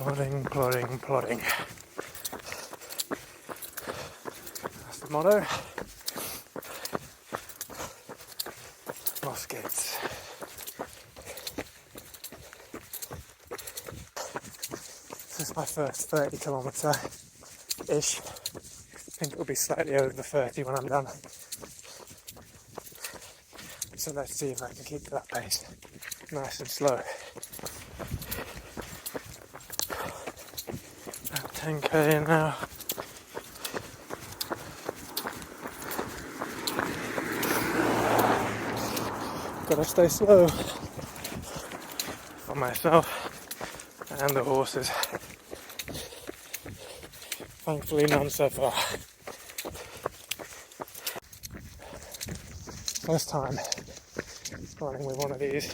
Plodding, plodding, plodding. That's the motto. Lost gates. This is my first 30 kilometre-ish. I think it'll be slightly over 30 when I'm done. So let's see if I can keep that pace nice and slow. About 10k in now. Gotta stay slow for myself and the horses. Thankfully none so far. First time running with one of these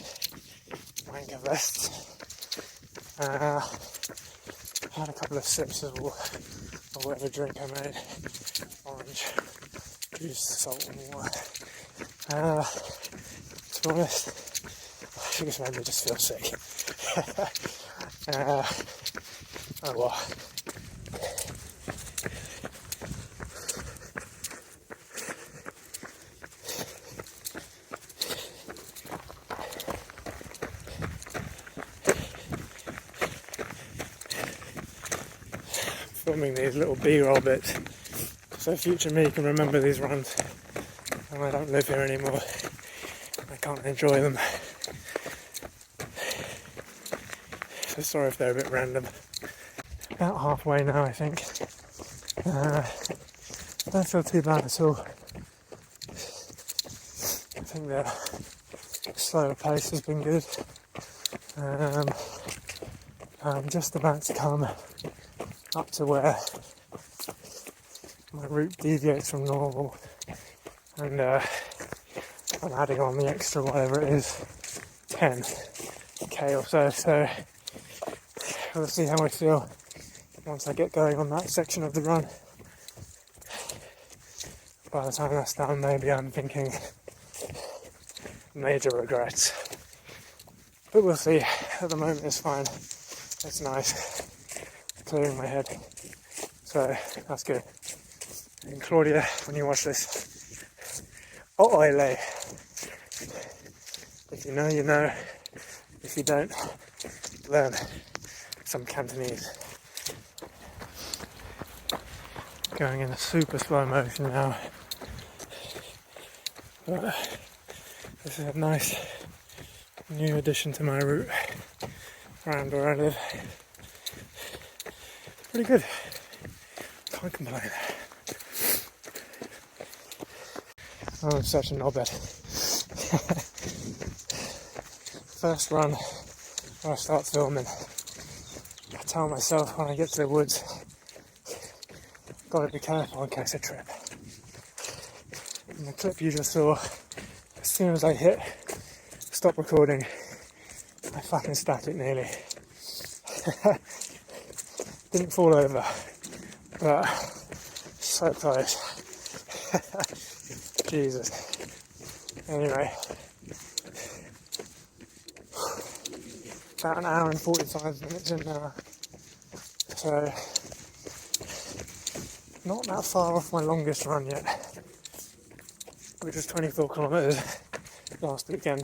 wanker vests. I had a couple of sips of whatever drink I made. Orange juice, salt and water. To be honest, it just made me just feel sick. Oh well. Filming these little B-roll bits so future me can remember these runs and I don't live here anymore. I can't enjoy them. So sorry if they're a bit random. About halfway now, I think. Don't feel too bad at all. I think the slower pace has been good. I'm just about to come up to where my route deviates from normal, and I'm adding on the extra whatever it is, 10k or so we'll see how I feel once I get going on that section of the run. By the time that's done, maybe I'm thinking major regrets, but we'll see. At the moment it's fine, it's nice, clearing my head, so that's good. And Claudia, when you watch this, oile. If you know, you know. If you don't, learn some Cantonese. Going in a super slow motion now. But this is a nice new addition to my route around where I live. Pretty good. Can't complain. Oh, I'm such a knobhead. First run when I start filming, I tell myself when I get to the woods, gotta be careful in case I trip. And the clip you just saw, as soon as I hit stop recording, I fucking stacked it nearly. Didn't fall over, but so close. Jesus. Anyway, about an hour and 45 minutes in now, so not that far off my longest run yet, which was 24 kilometres last weekend.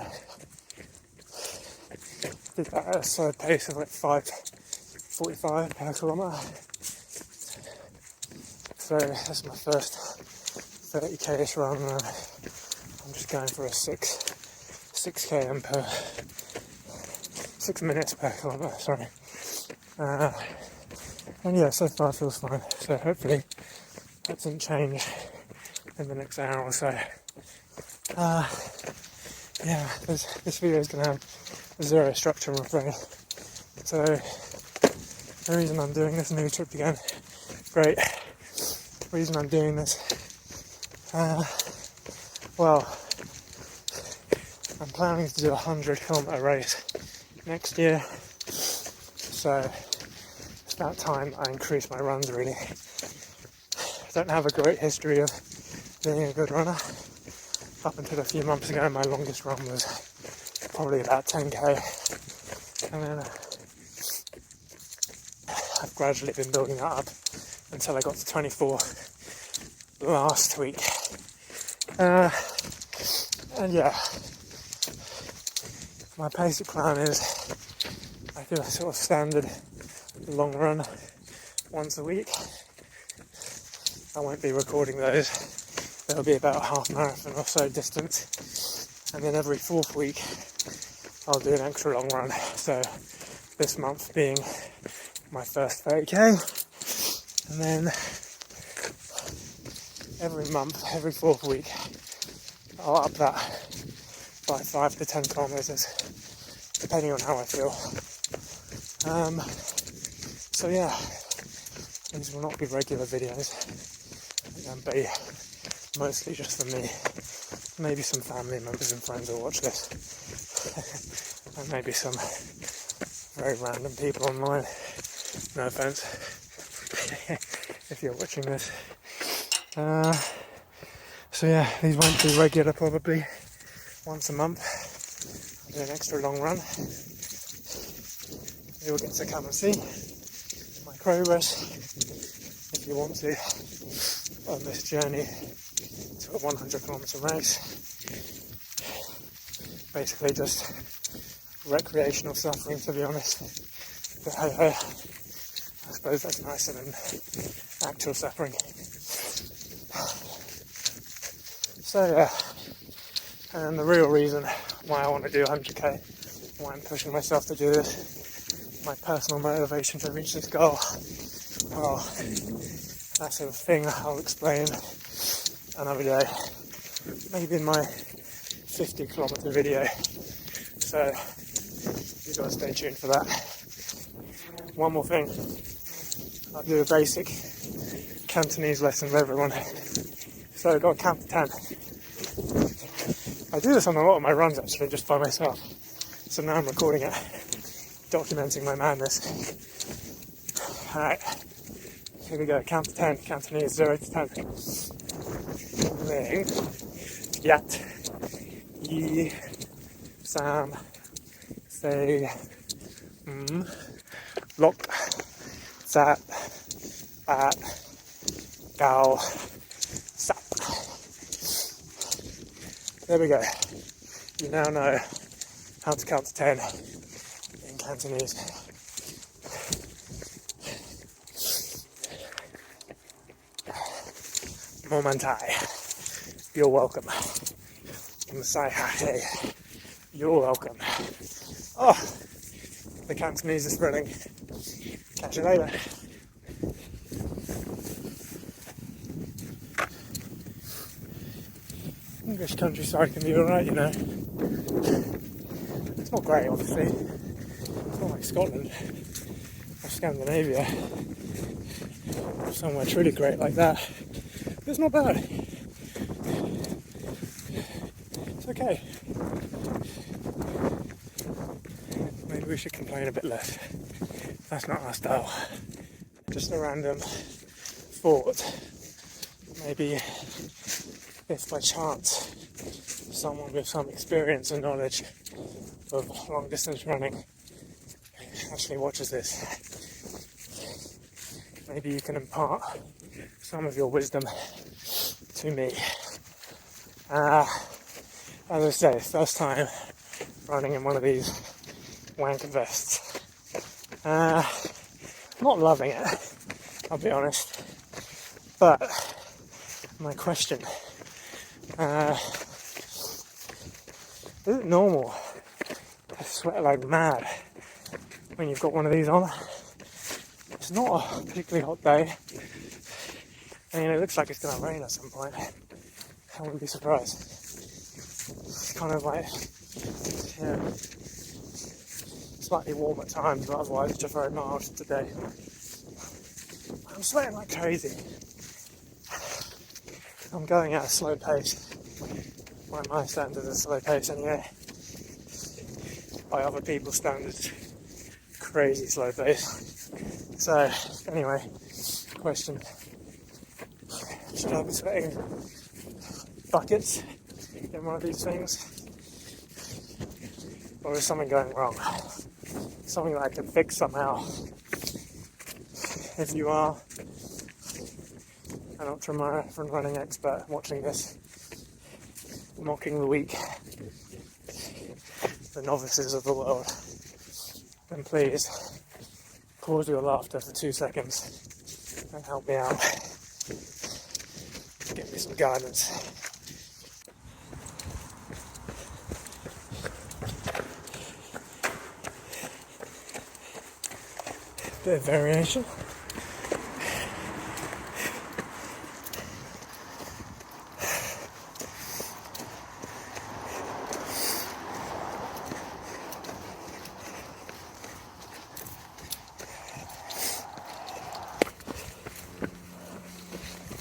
Did that at a slow pace of like 5:45 per kilometre. So that's my first 30k-ish run. I'm just going for a 6 minutes per kilometre, sorry. And yeah, so far it feels fine. So hopefully that doesn't change in the next hour or so. Yeah, this video is going to have zero structure, I'm afraid. So the reason I'm doing this new trip again, great. The reason I'm doing this, well, I'm planning to do a 100-kilometre race next year, so it's about time I increase my runs really. I don't have a great history of being a good runner. Up until a few months ago, my longest run was probably about 10k, and then I've gradually been building that up until I got to 24 last week. And yeah, my basic plan is I do a sort of standard long run once a week. I won't be recording those. They'll be about a half marathon or so distance. And then every 4th week I'll do an extra long run. So this month being my first 30k. And then every month, every 4th week, I'll up that by 5 to 10 kilometers, depending on how I feel. So yeah, these will not be regular videos. They'll be mostly just for me. Maybe some family members and friends will watch this. And maybe some very random people online. No offense if you're watching this. So yeah, these won't be regular, probably once a month. I'll do an extra long run. You'll get to come and see my progress if you want to on this journey to a 100-kilometer race. Basically just recreational suffering, to be honest. But hey, I suppose that's nicer than actual suffering. So yeah, and the real reason why I want to do 100k, why I'm pushing myself to do this, my personal motivation to reach this goal, well, that's a thing I'll explain another day, maybe in my 50-kilometer video, so you've got to stay tuned for that. One more thing, I'll do a basic Cantonese lesson with everyone, so I've got to count to 10. I do this on a lot of my runs actually, just by myself, so now I'm recording it, documenting my madness. Alright, here we go, count to 10, Cantonese 0 to 10. Ling, Yat, Yi, Sam, Say, Lok, Zat, Bat, Gao, Sap. There we go. You now know how to count to 10 in Cantonese. Momentai, you're welcome. Masai Hake, you're welcome. Oh, the Cantonese is spreading. Catch you later. English countryside can be alright, you know. It's not great, obviously. It's not like Scotland or Scandinavia or somewhere truly great like that. But it's not bad. It's okay. Maybe we should complain a bit less. That's not our style. Just a random thought. Maybe if by chance someone with some experience and knowledge of long distance running actually watches this, maybe you can impart some of your wisdom to me. As I say, first time running in one of these wanker vests. Not loving it, I'll be honest. But my question, is it normal to sweat like mad when you've got one of these on? It's not a particularly hot day. I mean, it looks like it's going to rain at some point. I wouldn't be surprised. It's kind of like, yeah, slightly warm at times, but otherwise it's just very mild today. I'm sweating like crazy. I'm going at a slow pace. By my standards, a slow pace anyway. By other people's standards, crazy slow pace. So, anyway, question. Should I be sweating buckets in one of these things? Or is something going wrong? Something that I can fix somehow. if you are an ultramarathon running expert watching this, mocking the weak, the novices of the world, then please pause your laughter for 2 seconds and help me out. Give me some guidance. Bit of variation.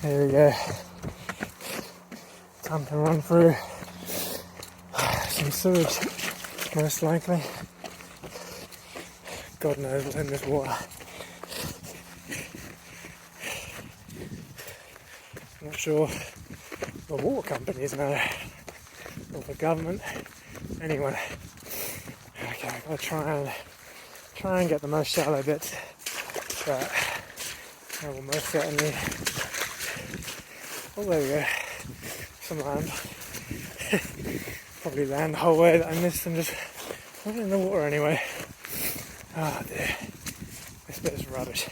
There we go. Time to run through some sewage, most likely. God knows what's in this water. I'm not sure the water companies know, or the government. Anyway, okay, I've got to try and get the most shallow bits, but I will most certainly. Oh, there we go. Some land. Probably land the whole way that I missed and just went in the water anyway. Oh dear. This bit is rubbish.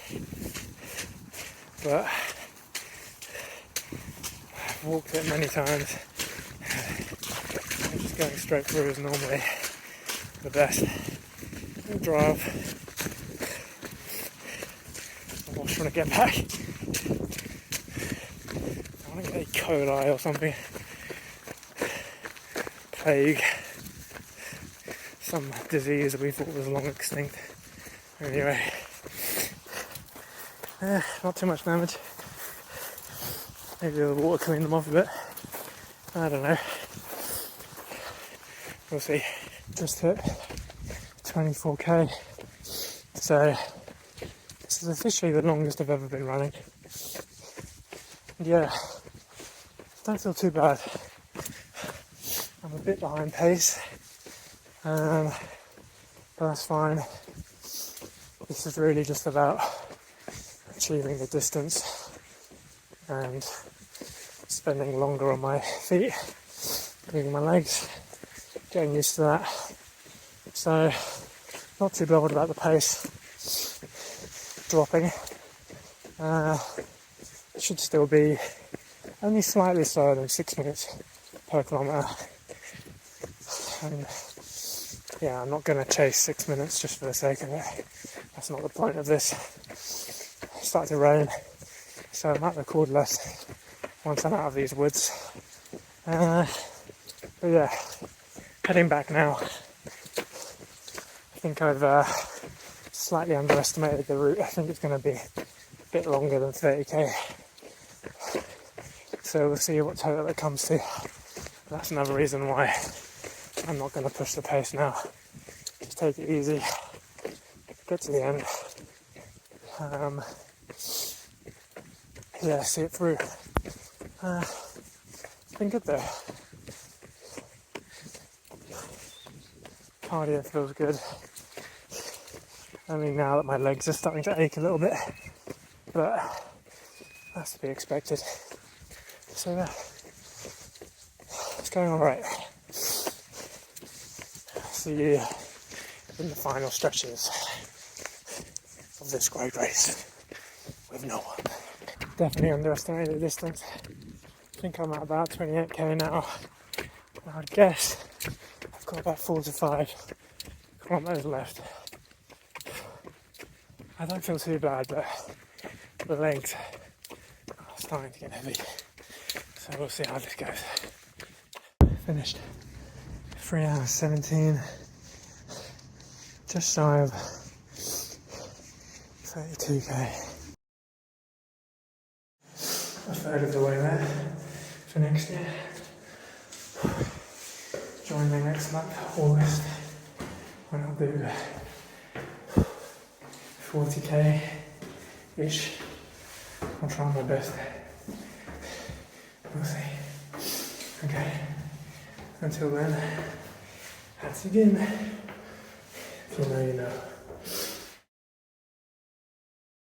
But I've walked it many times. Just going straight through is normally the best. I'll drive. I'm just trying to get back. I want to get E. coli or something. Plague. Some disease that we thought was long extinct. Anyway. Not too much damage. Maybe the water cleaned them off a bit. I don't know. We'll see. Just hit 24k. So this is officially the longest I've ever been running. And yeah, don't feel too bad. I'm a bit behind pace, but that's fine. This is really just about achieving the distance and spending longer on my feet, moving my legs, getting used to that. So, not too bothered about the pace dropping. It should still be only slightly slower than 6 minutes per kilometre. And yeah, I'm not going to chase 6 minutes just for the sake of it. That's not the point of this. It's starting to rain, so I might record less once I'm out of these woods. But yeah, heading back now. I think I've slightly underestimated the route. I think it's going to be a bit longer than 30k. So we'll see what total it comes to. That's another reason why I'm not going to push the pace now. Just take it easy, get to the end. Yeah, see it through. It's been good though. Cardio feels good. Only now that my legs are starting to ache a little bit, but that's to be expected. So yeah, it's going alright. See you in the final stretches of this great race with no one. Definitely underestimated the distance. I think I'm at about 28k now. I would guess I've got about 4 to 5 kilometres left. I don't feel too bad, but the legs are starting to get heavy. So we'll see how this goes. Finished 3 hours 17, just shy of 32k. A third of the way there for next year. Join me next month, August, when I'll do 40k-ish. I'll try my best. We'll see. Okay. Until then, that's again. If you know, you know.